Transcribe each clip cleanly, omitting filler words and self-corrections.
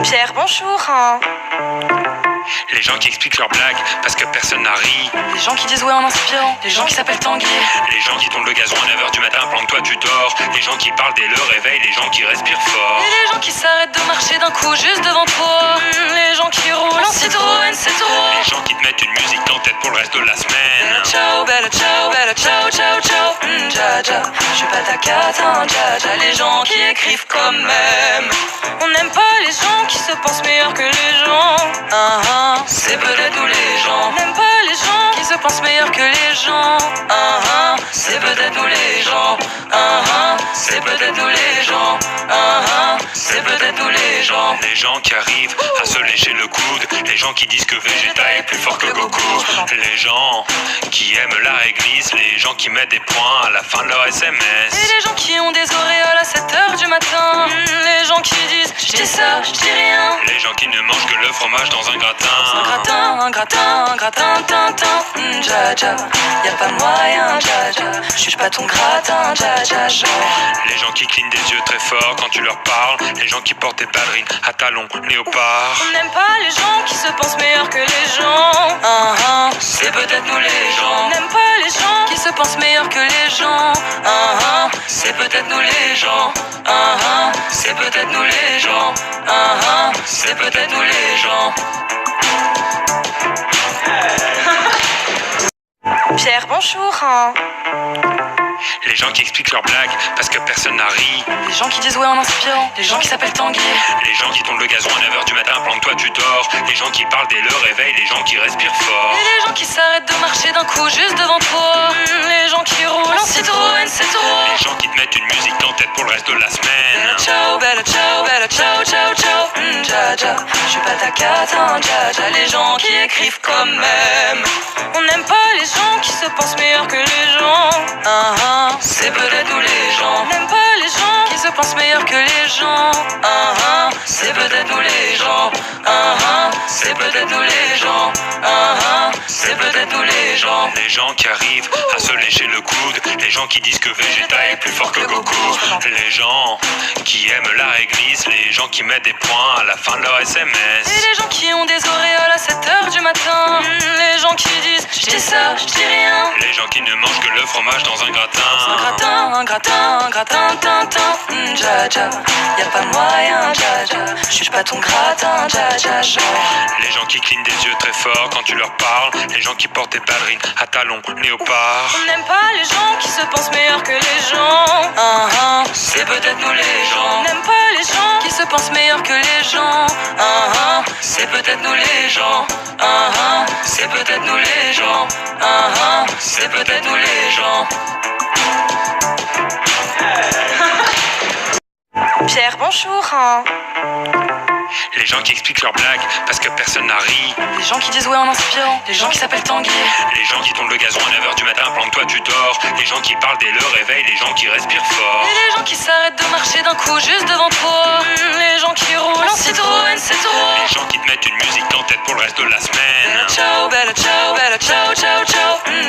Pierre, bonjour. Les gens qui expliquent leurs blagues parce que personne n'a ri. Les gens qui disent ouais en inspirant. Les gens qui s'appellent Tanguy. Les gens qui tournent le gazon à 9h du matin pendant que toi tu dors. Les gens qui parlent dès le réveil. Les gens qui respirent fort. Et les gens qui s'arrêtent de marcher d'un coup juste devant toi. Les gens qui roulent en Citroën, c'est trop. Les gens qui te mettent une musique en tête pour le reste de la semaine. Ciao, bella ciao, ciao, ciao. Dja dja, je suis pas ta cata, dja dja. Les gens qui écrivent quand même. On n'aime pas les gens qui se pensent meilleurs que les gens. C'est peut-être nous les gens. On n'aime pas les gens qui se pensent meilleurs que les gens. C'est peut-être nous les gens. C'est peut-être nous les gens. C'est peut-être nous les gens. Les gens qui arrivent à se lécher le coude. Les gens qui disent que Vegeta est plus fort que Goku. Les gens qui aiment la réglisse. Les gens qui mettent des points à la fin de leur SMS. Et les gens qui ont des auréoles à 7h du matin. Les gens qui disent je dis ça, je dis rien. Les gens qui ne mangent que le fromage dans un gratin. Un gratin, tintin. Dja dja, y'a pas moyen, dja dja. Je suis pas ton gratin, dja dja, genre. Les gens qui clignent des yeux très fort quand tu leur parles. Les gens qui portent des ballerines à talons léopard. On n'aime pas les gens qui se pensent meilleurs que les gens. C'est peut-être nous les gens. On n'aime pas les gens qui se pensent meilleurs que les gens. C'est peut-être nous les gens. C'est peut-être nous les gens. C'est peut-être nous les gens. Pierre, bonjour. Les gens qui expliquent leurs blagues parce que personne n'a ri. Les gens qui disent ouais en inspirant. Les gens qui s'appellent Tanguy. Les gens qui tournent le gazon à 9h du matin pendant que toi tu dors. Les gens qui parlent dès le réveil. Les gens qui respirent fort. Et les gens qui s'arrêtent de marcher d'un coup juste devant toi. Les gens qui roulent en Citroën, c'est trop. Les gens qui te mettent une musique en tête pour le reste de la semaine. Ciao, bella ciao, ciao. Dja dja, je suis pas ta cata, dja dja. Les gens qui écrivent quand même. On n'aime pas les gens qui se pensent meilleurs que les gens. C'est peut-être nous les gens. On n'aime pas les gens qui se pensent meilleurs que les gens. C'est peut-être nous les gens. C'est peut-être nous les gens. C'est peut-être nous les gens. Les gens qui arrivent à se lécher le coude. Les gens qui disent que Vegeta est plus fort que Goku. Les gens qui aiment la réglisse. Les gens qui mettent des points à la fin de leur SMS. Et les gens qui ont des auréoles à 7h du matin. Les gens qui disent je dis ça, je dis rien. Les gens qui ne mangent que le fromage dans un gratin. Un gratin, tintin. Dja dja, y'a pas moyen, dja dja. Je suis pas ton gratin, dja dja, genre. Les gens qui clignent des yeux très fort quand tu leur parles. Les gens qui portent des ballerines à talons léopard. On n'aime pas les gens qui se pensent meilleurs que les gens. C'est peut-être nous les gens. On n'aime pas les gens qui se pensent meilleurs que les gens. C'est peut-être nous les gens. C'est peut-être nous les gens. C'est peut-être nous les gens. Pierre, bonjour. Les gens qui expliquent leurs blagues parce que personne n'a ri. Les gens qui disent ouais en inspirant. Les gens qui s'appellent Tanguy. Les gens qui tournent le gazon à 9h du matin pendant que toi tu dors. Les gens qui parlent dès le réveil. Les gens qui respirent fort. Et les gens qui s'arrêtent de marcher d'un coup juste devant toi. Les gens qui roulent en Citroën, c'est trop. Les gens qui te mettent une musique en tête pour le reste de la semaine. Ciao, bella ciao, ciao.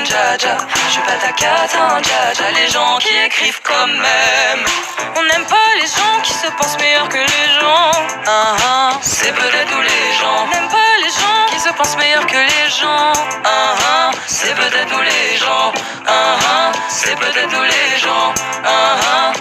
Dja dja, je suis pas ta cata, dja dja. Les gens qui écrivent quand même. On n'aime pas les gens qui se pensent meilleurs que les gens. C'est peut-être nous les gens. On n'aime pas les gens qui se pensent meilleurs que les gens. C'est peut-être nous les gens. C'est peut-être nous les gens.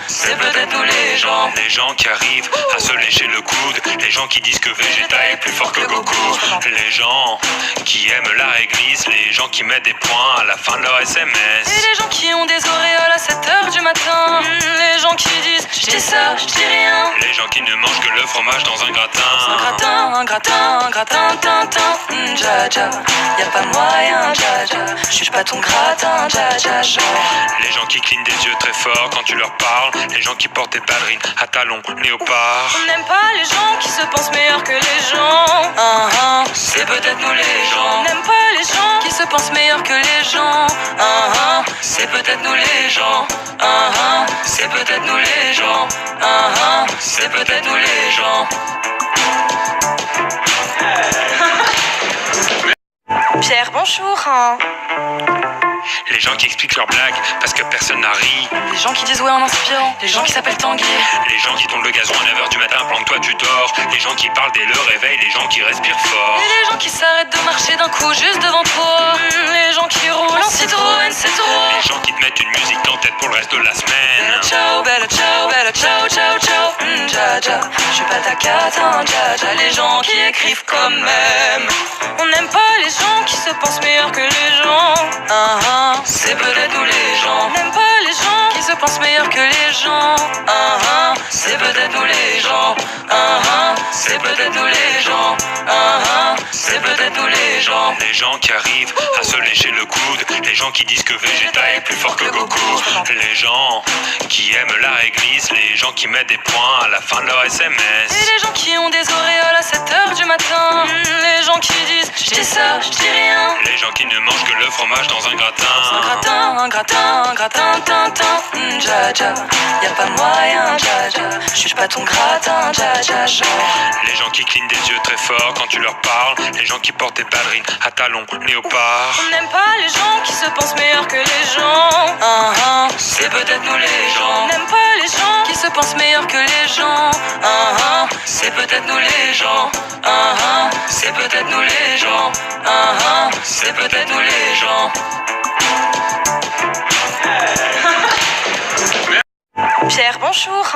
C'est peut-être nous les gens. Les gens qui arrivent à se lécher le coude. Les gens qui disent que Vegeta est plus fort que Goku. Les gens qui aiment la réglisse. Les gens qui mettent des points à la fin de leur SMS. Et les gens qui ont des auréoles à 7h du matin. Les gens qui disent je dis ça, je dis rien. Les gens qui ne mangent que le fromage dans un gratin. Un gratin, tintin. Dja dja, y'a pas moyen, dja dja. Je suis pas ton gratin, dja dja, genre. Les gens qui clignent des yeux très fort quand tu leur parles. Les gens qui portent des ballerines à talons léopard. On n'aime pas les gens qui se pensent meilleurs que les gens. C'est peut-être nous les gens. On n'aime pas les gens qui se pensent meilleurs que les gens. C'est peut-être nous les gens. C'est peut-être nous les gens. C'est peut-être nous les gens. Pierre, bonjour. Les gens qui expliquent leurs blagues parce que personne n'a ri. Les gens qui disent ouais en inspirant. Les gens qui s'appellent Tanguy. Les gens qui tournent le gazon à 9h du matin pendant que toi tu dors. Les gens qui parlent dès le réveil. Les gens qui respirent fort. Et les gens qui s'arrêtent de marcher d'un coup juste devant toi. Les gens qui roulent en Citroën C3. Les gens qui te mettent une musique en tête pour le reste de la semaine. Bella ciao, ciao, ciao, dja dja. Je suis pas ta cata, dja dja. Les gens qui écrivent quand même. On n'aime pas les gens qui se pensent meilleurs que les gens. C'est peut-être nous les gens. On n'aime pas les gens qui se pensent meilleurs que les gens. C'est peut-être nous les gens. C'est peut-être nous les gens. C'est peut-être nous les gens. Les gens qui arrivent à se lécher le coude. Les gens qui disent que Vegeta est plus fort que Goku. Les gens qui aiment la réglisse. Les gens qui mettent des points à la fin de leur SMS. Et les gens qui ont des auréoles à 7h du matin. Les gens qui disent je dis ça, je dis rien. Les gens qui ne mangent que le fromage dans un gratin. Un gratin, tintin, dja dja. Y'a pas moyen, dja dja. Je suis pas ton gratin, dja dja, genre. Les gens qui clignent des yeux très fort quand tu leur parles. Les gens qui portent des ballerines à talons léopard. On n'aime pas les gens qui se pensent meilleurs que les gens. C'est peut-être nous les gens. On n'aime pas les gens qui se pensent meilleurs que les gens. C'est peut-être nous les gens. C'est peut-être nous les gens. C'est peut-être nous les gens. Pierre, bonjour.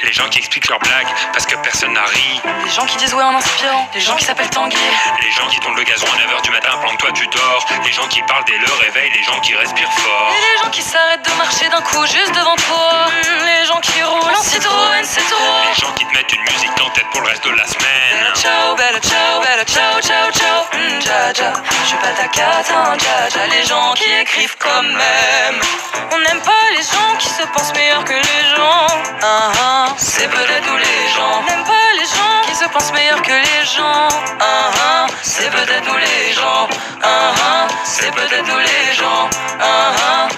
Les gens qui expliquent leurs blagues parce que personne n'a ri. Les gens qui disent ouais en inspirant. Les gens qui s'appellent Tanguy. Les gens qui tournent le gazon à 9h du matin pendant que toi tu dors. Les gens qui parlent dès le réveil. Les gens qui respirent fort. Et les gens qui s'arrêtent de marcher d'un coup juste devant toi. Les gens qui roulent en Citroën C3. Les gens qui te mettent une musique en tête pour le reste de la semaine. Bella ciao, ciao, ciao, dja dja. Je suis pas ta cata, dja dja. Les gens qui écrivent quand même. On n'aime pas les gens qui se pensent meilleurs que les gens. C'est peut-être nous les gens. On n'aime pas les gens qui se pensent meilleurs que les gens. C'est peut-être nous les gens. C'est peut-être nous les gens.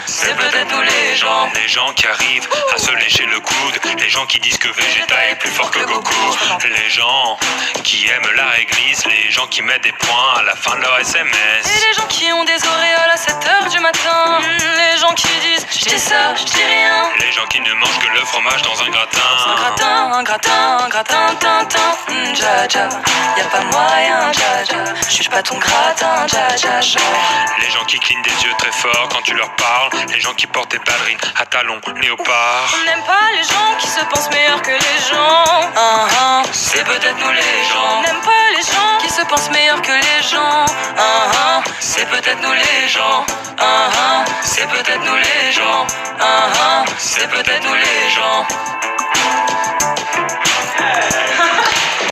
C'est peut-être nous les gens. Les gens qui arrivent à se lécher le coude. Les gens qui disent que Vegeta est plus fort que Goku. Les gens qui aiment la réglisse. Les gens qui mettent des points à la fin de leur SMS. Et les gens qui ont des auréoles à 7h du matin. Les gens qui disent je dis ça, je dis rien. Les gens qui ne mangent que le fromage dans un gratin. Un gratin, tintin, dja dja. Y'a pas moyen, dja dja. Je suis pas ton gratin, dja dja, genre. Les gens qui clignent des yeux très fort quand tu leur parles. Les gens qui portent des ballerines à talons léopard. On n'aime pas les gens qui se pensent meilleurs que les gens. C'est peut-être nous les gens. On n'aime pas les gens qui se pensent meilleurs que les gens. C'est peut-être nous les gens. C'est peut-être nous les gens. C'est peut-être nous les gens.